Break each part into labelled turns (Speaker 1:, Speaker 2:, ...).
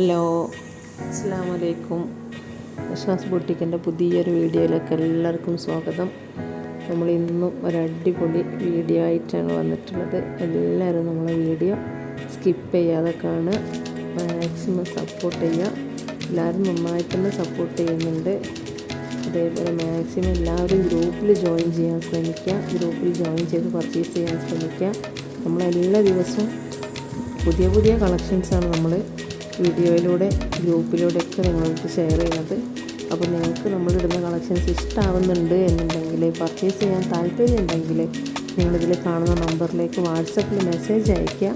Speaker 1: Hello, അസ്സലാമു അലൈക്കും. അഷ്നാസ് ബുട്ടിക്കിൻ്റെ പുതിയൊരു വീഡിയോയിലേക്ക് എല്ലാവർക്കും സ്വാഗതം. നമ്മൾ ഇന്നും ഒരു അടിപൊളി വീഡിയോ ആയിട്ടാണ് വന്നിട്ടുള്ളത്. എല്ലാവരും നമ്മളെ വീഡിയോ സ്കിപ്പ് ചെയ്യാതെ കാണുക, മാക്സിമം സപ്പോർട്ട് ചെയ്യുക. എല്ലാവരും നന്നായിട്ട് തന്നെ സപ്പോർട്ട് ചെയ്യുന്നുണ്ട്. അതേപോലെ മാക്സിമം എല്ലാവരും ഗ്രൂപ്പിൽ ജോയിൻ ചെയ്യാൻ ശ്രമിക്കുക. ഗ്രൂപ്പിൽ ജോയിൻ ചെയ്ത് പർച്ചേസ് ചെയ്യാൻ ശ്രമിക്കുക. നമ്മളെല്ലാ ദിവസവും പുതിയ പുതിയ കളക്ഷൻസാണ് നമ്മൾ വീഡിയോയിലൂടെ ഗ്രൂപ്പിലൂടെയൊക്കെ നിങ്ങൾക്ക് ഷെയർ ചെയ്യുന്നത്. അപ്പോൾ നിങ്ങൾക്ക് നമ്മളിടുന്ന കളക്ഷൻസ് ഇഷ്ടമാവുന്നുണ്ട് എന്നുണ്ടെങ്കിൽ, പർച്ചേസ് ചെയ്യാൻ താല്പര്യം ഉണ്ടെങ്കിൽ നിങ്ങളിതിൽ കാണുന്ന നമ്പറിലേക്ക് വാട്സപ്പിൽ മെസ്സേജ് അയയ്ക്കുക.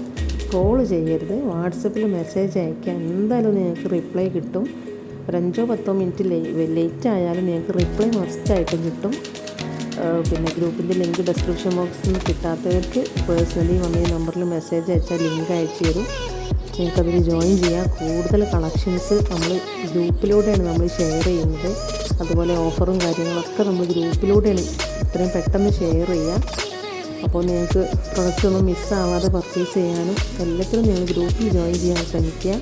Speaker 1: കോൾ ചെയ്യരുത്, വാട്സപ്പിൽ മെസ്സേജ് അയയ്ക്കുക. എന്തായാലും നിങ്ങൾക്ക് റിപ്ലൈ കിട്ടും. ഒരു 5-10 മിനിറ്റ് ലേറ്റ് ആയാലും നിങ്ങൾക്ക് റിപ്ലൈ മസ്റ്റായിട്ടും കിട്ടും. പിന്നെ ഗ്രൂപ്പിൻ്റെ ലിങ്ക് ഡിസ്ക്രിപ്ഷൻ ബോക്സിൽ കിട്ടാത്തവർക്ക് പേഴ്സണലി വന്ന് ഈ നമ്പറിൽ മെസ്സേജ് അയച്ചാൽ ലിങ്ക് അയച്ചു തരും. നിങ്ങൾക്കതിൽ ജോയിൻ ചെയ്യാം. കൂടുതൽ കളക്ഷൻസ് നമ്മൾ ഗ്രൂപ്പിലൂടെയാണ് നമ്മൾ ഷെയർ ചെയ്യുന്നത്. അതുപോലെ ഓഫറും കാര്യങ്ങളൊക്കെ നമ്മൾ ഗ്രൂപ്പിലൂടെയാണ് ഇത്രയും പെട്ടെന്ന് ഷെയർ ചെയ്യുക. അപ്പോൾ നിങ്ങൾക്ക് പ്രൊഡക്റ്റ് ഒന്നും മിസ്സാവാതെ പർച്ചേസ് ചെയ്യാനും എല്ലാത്തിനും നിങ്ങൾ ഗ്രൂപ്പിൽ ജോയിൻ ചെയ്യാൻ ശ്രമിക്കുക.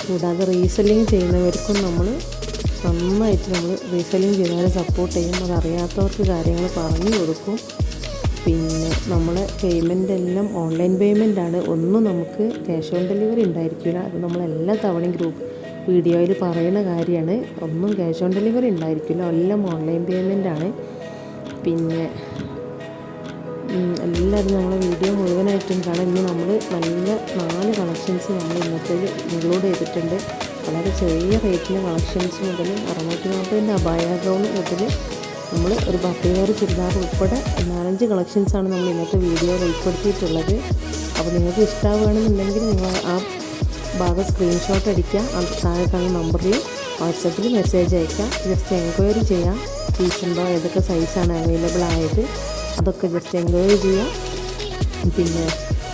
Speaker 1: കൂടാതെ റീസെല്ലിങ് ചെയ്യുന്നവർക്കും നമ്മൾ നന്നായിട്ട് നമ്മൾ റീസെല്ലിങ് ചെയ്താൽ സപ്പോർട്ട് ചെയ്യും. അതറിയാത്തവർക്ക് കാര്യങ്ങൾ പറഞ്ഞു കൊടുക്കും. പിന്നെ നമ്മളെ പേയ്മെൻ്റ് എല്ലാം ഓൺലൈൻ പേയ്മെൻറ്റാണ്. ഒന്നും നമുക്ക് ക്യാഷ് ഓൺ ഡെലിവറി ഉണ്ടായിരിക്കില്ല. അത് നമ്മളെല്ലാ തവണയും വീഡിയോയിൽ പറയുന്ന കാര്യമാണ്. ഒന്നും ക്യാഷ് ഓൺ ഡെലിവറി ഉണ്ടായിരിക്കില്ല, എല്ലാം ഓൺലൈൻ പേയ്മെൻറ്റാണ്. പിന്നെ എല്ലാവരും നമ്മളെ വീഡിയോ മുഴുവനായിട്ടും കാണാം. ഇന്ന് നമ്മൾ നല്ല 4 കളക്ഷൻസ് നമ്മൾ ഇന്നത്തെ ഇൻക്ലൂഡ് ചെയ്തിട്ടുണ്ട്. വളരെ ചെറിയ റേറ്റിന് കളക്ഷൻസ് മുതൽ 640 അബായ ഗൗൺ മുതൽ നമ്മൾ ഒരു ബഫേവർ ചുരിദാർ ഉൾപ്പെടെ 4-5 കളക്ഷൻസാണ് നമ്മൾ ഇന്നത്തെ വീഡിയോയിൽ ഉൾപ്പെടുത്തിയിട്ടുള്ളത്. അപ്പോൾ നിങ്ങൾക്ക് ഇഷ്ടമാവുകയാണെന്നുണ്ടെങ്കിൽ നിങ്ങൾ ആ ഭാഗം സ്ക്രീൻഷോട്ട് അടിക്കുക. അത് താഴെ കാണുന്ന നമ്പറിൽ വാട്സപ്പിൽ മെസ്സേജ് അയക്കുക. ജസ്റ്റ് എൻക്വയറി ചെയ്യാം. പീസുണ്ടോ, ഏതൊക്കെ സൈസാണ് അവൈലബിൾ ആയത്, അതൊക്കെ ജസ്റ്റ് എൻക്വയറി ചെയ്യുക. പിന്നെ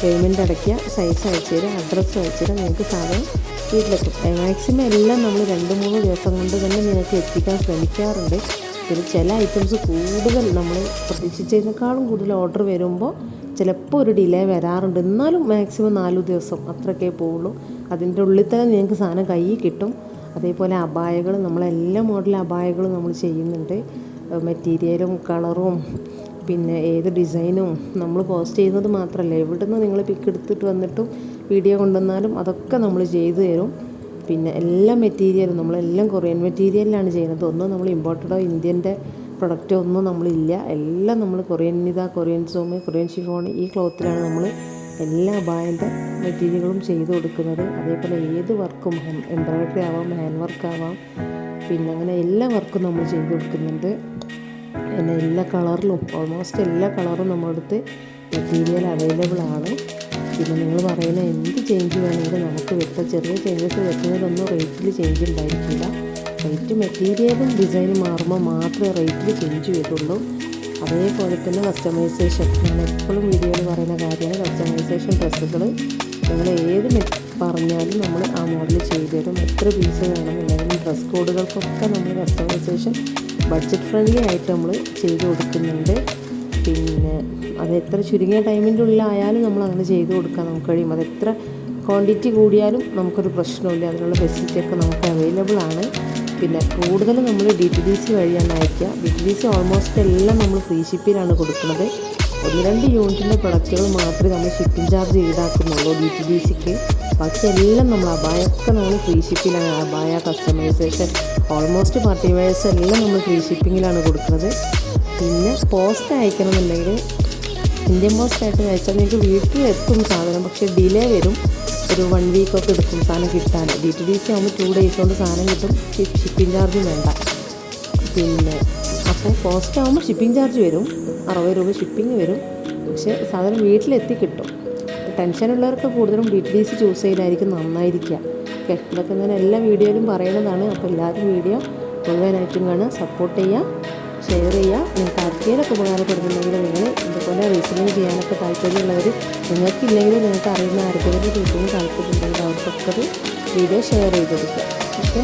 Speaker 1: പേയ്മെൻറ്റ് അടയ്ക്കുക, സൈസ് അയച്ചു തരിക, അഡ്രസ്സ് അയച്ചു തരിക. നിങ്ങൾക്ക് സാധനം വീട്ടിലെത്തും. മാക്സിമം എല്ലാം നമ്മൾ 2-3 ദിവസം കൊണ്ട് തന്നെ നിങ്ങൾക്ക് എത്തിക്കാൻ ശ്രമിക്കാറുണ്ട്. പിന്നെ ചില ഐറ്റംസ് കൂടുതൽ നമ്മൾ പ്രതീക്ഷിച്ചതിനേക്കാളും കൂടുതൽ ഓർഡർ വരുമ്പോൾ ചിലപ്പോൾ ഒരു ഡിലേ വരാറുണ്ട്. എന്നാലും മാക്സിമം 4 ദിവസം അത്രയൊക്കെ പോവുള്ളൂ. അതിൻ്റെ ഉള്ളിൽ തന്നെ നിങ്ങൾക്ക് സാധനം കയ്യിൽ കിട്ടും. അതേപോലെ അബായകൾ, നമ്മളെല്ലാ മോഡൽ അബായകളും നമ്മൾ ചെയ്യുന്നുണ്ട്. മെറ്റീരിയലും കളറും പിന്നെ ഏത് ഡിസൈനും നമ്മൾ പോസ്റ്റ് ചെയ്യുന്നത് മാത്രമല്ല, എവിടുന്ന് നിങ്ങൾ പിക്ക് എടുത്തിട്ട് വന്നിട്ടും വീഡിയോ കൊണ്ടുവന്നാലും അതൊക്കെ നമ്മൾ ചെയ്തു തരും. പിന്നെ എല്ലാ മെറ്റീരിയലും നമ്മളെല്ലാം കൊറിയൻ മെറ്റീരിയലിലാണ് ചെയ്യുന്നത്. ഒന്നും നമ്മൾ ഇമ്പോർട്ടഡോ ഇന്ത്യൻ്റെ പ്രൊഡക്റ്റോ ഒന്നും നമ്മളില്ല. എല്ലാം നമ്മൾ കൊറിയൻ സോമ്, കൊറിയൻ ഷിഫോൺ, ഈ ക്ലോത്തിലാണ് നമ്മൾ എല്ലാ അബായൻ്റെ മെറ്റീരിയലുകളും ചെയ്ത് കൊടുക്കുന്നത്. അതേപോലെ ഏത് വർക്കും, എംബ്രോയ്ഡറി ആവാം, ഹാൻഡ് വർക്ക് ആവാം, പിന്നെ അങ്ങനെ എല്ലാ വർക്കും നമ്മൾ ചെയ്ത് കൊടുക്കുന്നുണ്ട്. പിന്നെ എല്ലാ കളറിലും, ഓൾമോസ്റ്റ് എല്ലാ കളറും നമ്മുടെ അടുത്ത് മെറ്റീരിയൽ അവൈലബിൾ ആണ്. പിന്നെ നിങ്ങൾ പറയുന്ന എന്ത് ചേഞ്ച് വേണമെങ്കിലും നമുക്ക് വരുത്താം. ചെറിയ ചേഞ്ചസ് വരുത്തുന്നതൊന്നും റേറ്റിൽ ചേഞ്ച് ഉണ്ടായിരിക്കില്ല. റേറ്റ് മെറ്റീരിയലും ഡിസൈനും മാറുമ്പോൾ മാത്രമേ റേറ്റിൽ ചേഞ്ച് വരുള്ളൂ. അതേപോലെ തന്നെ കസ്റ്റമൈസേഷൻ, ഞാൻ എപ്പോഴും വീഡിയോയിൽ പറയുന്ന കാര്യമാണ് കസ്റ്റമൈസേഷൻ. ഡ്രസ്സുകൾ നിങ്ങൾ ഏത് പറഞ്ഞാലും നമ്മൾ ആ മോഡൽ ചെയ്തു തരും. എത്ര പീസ് വേണമെന്നുണ്ടെങ്കിലും ഡ്രസ് കോഡുകൾക്കൊക്കെ നമ്മൾ കസ്റ്റമൈസേഷൻ ബഡ്ജറ്റ് ഫ്രണ്ട്ലി ആയിട്ട് നമ്മൾ ചെയ്ത് കൊടുക്കുന്നുണ്ട്. പിന്നെ അത് എത്ര ചുരുങ്ങിയ ടൈമിൻ്റെ ഉള്ളിലായാലും നമ്മൾ അങ്ങനെ ചെയ്ത് കൊടുക്കാൻ നമുക്ക് കഴിയും. അത് എത്ര ക്വാണ്ടിറ്റി കൂടിയാലും നമുക്കൊരു പ്രശ്നമില്ല. അതിനുള്ള ഫെസിലിറ്റിയൊക്കെ നമുക്ക് അവൈലബിൾ ആണ്. പിന്നെ കൂടുതൽ നമ്മൾ DTDC വഴിയാണ് അയക്കുക. DTDC ഓൾമോസ്റ്റ് എല്ലാം നമ്മൾ ഫ്രീ ഷിപ്പിലാണ് കൊടുക്കുന്നത്. 1-2 യൂണിറ്റിൻ്റെ പ്രൊഡക്റ്റുകൾ മാത്രമേ നമ്മൾ ഷിപ്പിംഗ് ചാർജ് ഈടാക്കുന്നുള്ളൂ DTDCക്ക്. ബാക്കി എല്ലാം നമ്മൾ അബായൊക്കെ നമ്മൾ ഫ്രീ ഷിപ്പിലാണ്. അബായ, കസ്റ്റമൈസേഷൻ, ഓൾമോസ്റ്റ് പാർട്ടി വെയേഴ്സ് എല്ലാം നമ്മൾ ഫ്രീ ഷിപ്പിങ്ങിലാണ് കൊടുക്കുന്നത്. പിന്നെ പോസ്റ്റ് അയക്കണമെന്നുണ്ടെങ്കിൽ ഇന്ത്യൻ പോസ്റ്റ് ആയിട്ട് അയച്ചാൽ നിങ്ങൾക്ക് വീട്ടിലെത്തും സാധനം. പക്ഷേ ഡിലേ വരും. ഒരു 1 വീക്കൊക്കെ എടുക്കും സാധനം കിട്ടാൻ. DTDC ആകുമ്പോൾ 2 ഡേയ്സ് കൊണ്ട് സാധനം കിട്ടും. ഷിപ്പിംഗ് ചാർജും വേണ്ട. പിന്നെ അപ്പോൾ പോസ്റ്റ് ആകുമ്പോൾ ഷിപ്പിംഗ് ചാർജ് വരും, 60 രൂപ ഷിപ്പിംഗ് വരും. പക്ഷേ സാധനം വീട്ടിലെത്തി കിട്ടും. ടെൻഷനുള്ളവർക്ക് കൂടുതലും DTDC ചൂസ് ചെയ്തായിരിക്കും നന്നായിരിക്കുക. ഓക്കെ, ഇതൊക്കെ ഞാൻ എല്ലാ വീഡിയോയിലും പറയുന്നതാണ്. അപ്പോൾ എല്ലാവരും വീഡിയോ മുഴുവനായിട്ടും കാണുക, സപ്പോർട്ട് ചെയ്യുക, ഷെയർ ചെയ്യുക. നിങ്ങൾക്ക് ആർക്കെങ്കിലൊക്കെ ഉപകാരപ്പെടുന്നുണ്ടെങ്കിൽ നിങ്ങൾ ഇതുപോലെ റീസെല്ലിങ് ചെയ്യാനൊക്കെ താല്പര്യമുള്ളവർ, നിങ്ങൾക്കില്ലെങ്കിലും നിങ്ങൾക്ക് അറിയുന്ന ആർക്കെങ്കിലും റീസെല്ലിങ് താല്പര്യമുണ്ടെങ്കിൽ അവർക്കൊക്കെ വീഡിയോ ഷെയർ ചെയ്ത് കൊടുക്കുക. ഓക്കെ.